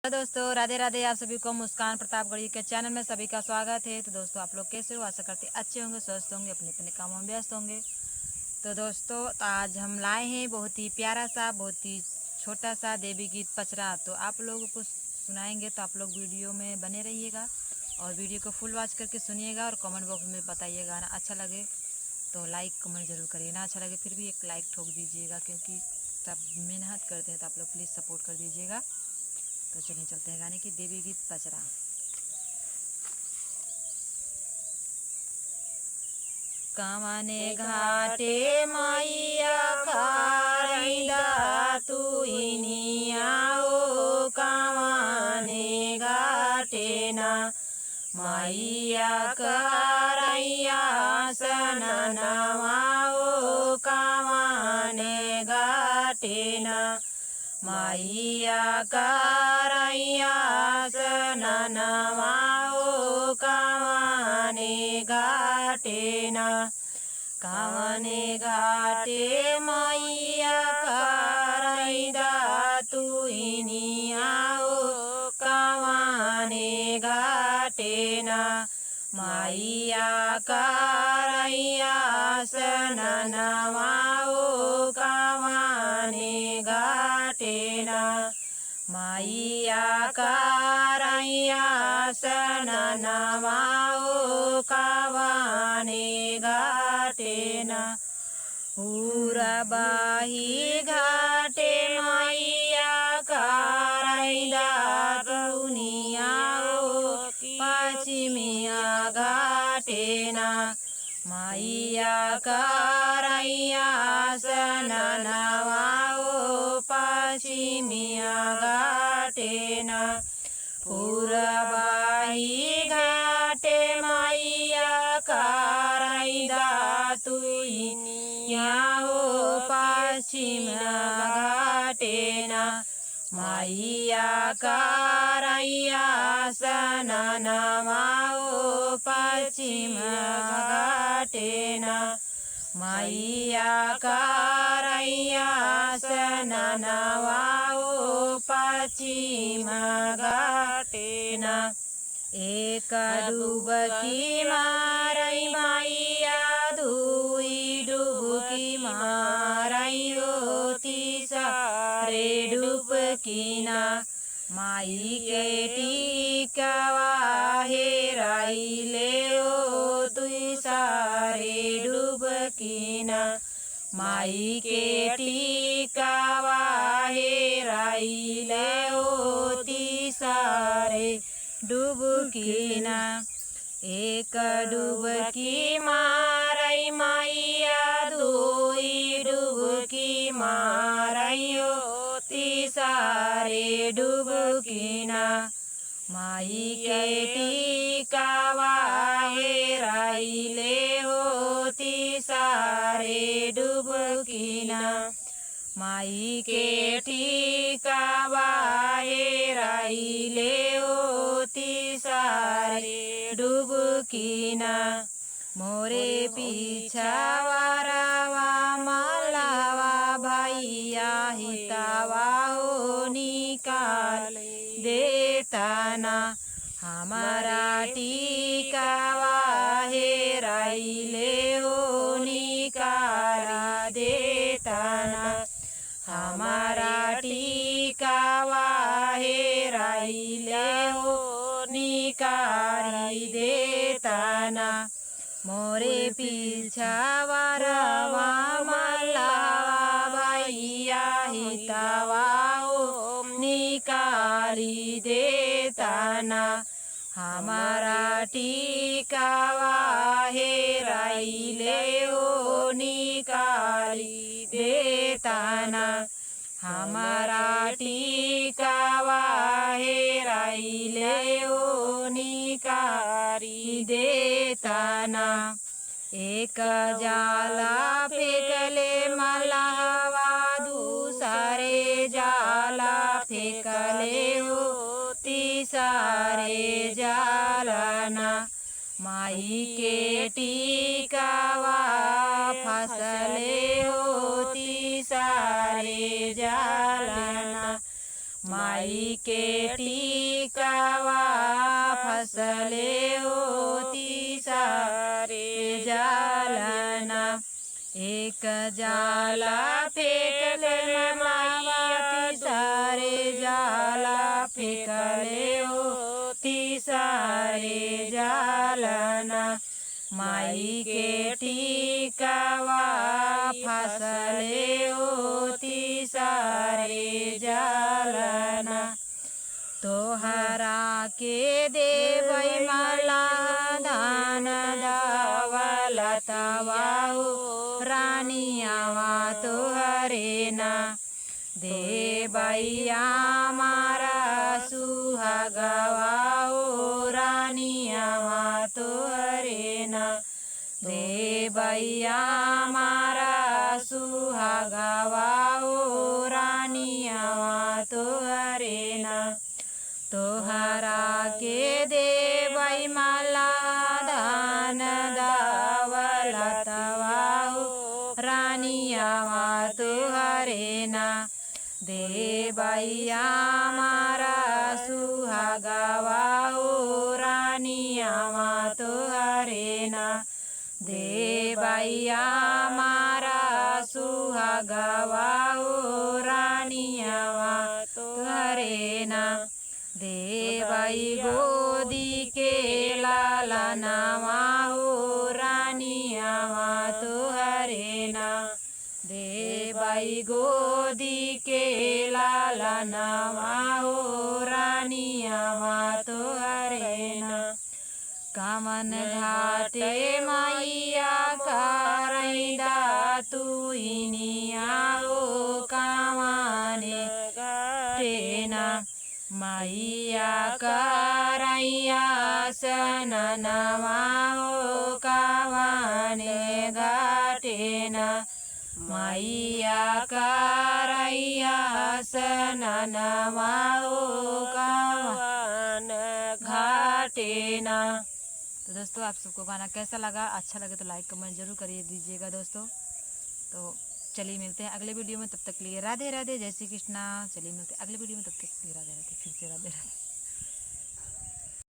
Hello दोस्तों, राधे राधे। आप सभी को मुस्कान प्रतापगढ़ी के चैनल में सभी का स्वागत है। तो दोस्तों, आप लोग कैसे हो? आशा करते अच्छे होंगे, स्वस्थ होंगे, अपने अपने कामों में व्यस्त होंगे। तो दोस्तों, आज हम लाए हैं बहुत ही प्यारा सा, बहुत ही छोटा सा देवी गीत पचरा। तो आप लोगों को सुनाएंगे, तो आप लोग वीडियो में बने रहिएगा और वीडियो को फुल वॉच करके सुनिएगा और कमेंट बॉक्स में बताइएगा। ना अच्छा लगे तो लाइक कमेंट जरूर करिए, ना अच्छा लगे फिर भी एक लाइक ठोक दीजिएगा, क्योंकि सब मेहनत करते हैं। तो आप लोग प्लीज़ सपोर्ट कर दीजिएगा। तो चलिए चलते हैं गाने की देवी गीत पचरा। कामने घाटे मैया खारैदा तुइनिया ओ कामने घाटे ना मैया करैया सननवा ओ कामने घाटे ना मैया करैया सननवा ओ कामने घाटे ना कामने घाटे मैया करैदा तुइनिया ओ कामने घाटे ना मैया करैया सननवा ओ कामने घाटे ना मैया करैया सननवा ओ कामने घाटे ना पूरबाही घाटे मैया करैदा तुनिया ओ पश्चिमिया घाटे ना मैया करैया सननवा ओ पश्चिमिया घाटे ना पूरबाही घाटे मैया करैदा तुइनिया ओ पश्चिमिया घाटे ना मैया करैया सननवा ओ पश्चिमिया घाटे ना मैया करैया सननवा ओ पश्चिमिया घाटे ना एक डुबकी मारै मैया दुई डुबकी मारै ओ तीसरे डुबकी ना माई के टिकवा हेराइले ओ दुई सारे डुबकी ना माई के टिकवा हेराइले ओ तीसरे डुबकी ना एक डुबकी मारै मैया दुई डुबकी मारै ओ तीसरे डुबकी ना माई के टिकवा हेराइले ओ तीसरे डुबकी ना माई के टिकवा हेराइले ओ तीसरे डुबकी ना मोरे पिछवारवा मलवा भैया हितवा ओ निकाल देता ना हमारा टिकवा हेराइले ओ निकाला देता ना हमारा टिकवा हेराइले ओ निकाली देता ना मोरे पिछवारवा मलवा भैया हितवा ओ निकाली देता ना हमारा टिकवा हेराइले ओ निकाली देता ना हमारा टिकवा हेराइले ओ निकाली देता ना एक जाला फेंकले मलहवा दूसरे जाला फेंकले ओ तीसरे जाला ना माई के टिकवा फसले होती सारे जालना माई माई के टीकावा फसले होती सारे जालना। एक जाला फेंकले मावा सारे जाला फेंकले होती सारे जालना। माई के टीकावा फसले होती सारे जालना। तोहरा के देवई माला दान दावलतवाओ रानियावा तोहरे ना। देवैया मारा सुहागवाओ रानियावा तोहरे ना। देवैया मारा सुहागवाओ रानियावा तोहरे ना। तोहरा के देवई माला दान दावलतवाओ रानियावा तोहरे ना। देवैया मारा सुहागवाओ रानियावा तोहरे ना। देवैया मारा सुहागवाओ रानियावा तोहरे ना। देवई गोदी के लालनावाओ रानियावा तोहरे ना। देवई गोदी के लालनावाओ रानियावा तोहरे ना। कामन घाटे मैया करैदा तुइनियाओ कामने घाटे ना। मैया करैया सननवाओ कामने घाटे ना। मैया करैया सननवाओ कामने घाटे ना। तो दोस्तों आप सबको गाना कैसा लगा? अच्छा लगे तो लाइक कमेंट जरूर करिए दीजिएगा दोस्तों। तो चलिए मिलते हैं अगले वीडियो में, तब तक के लिए राधे राधे, जय श्री कृष्णा। चलिए मिलते हैं अगले वीडियो में, तब तक के लिए राधे राधे, फिर से राधे राधे।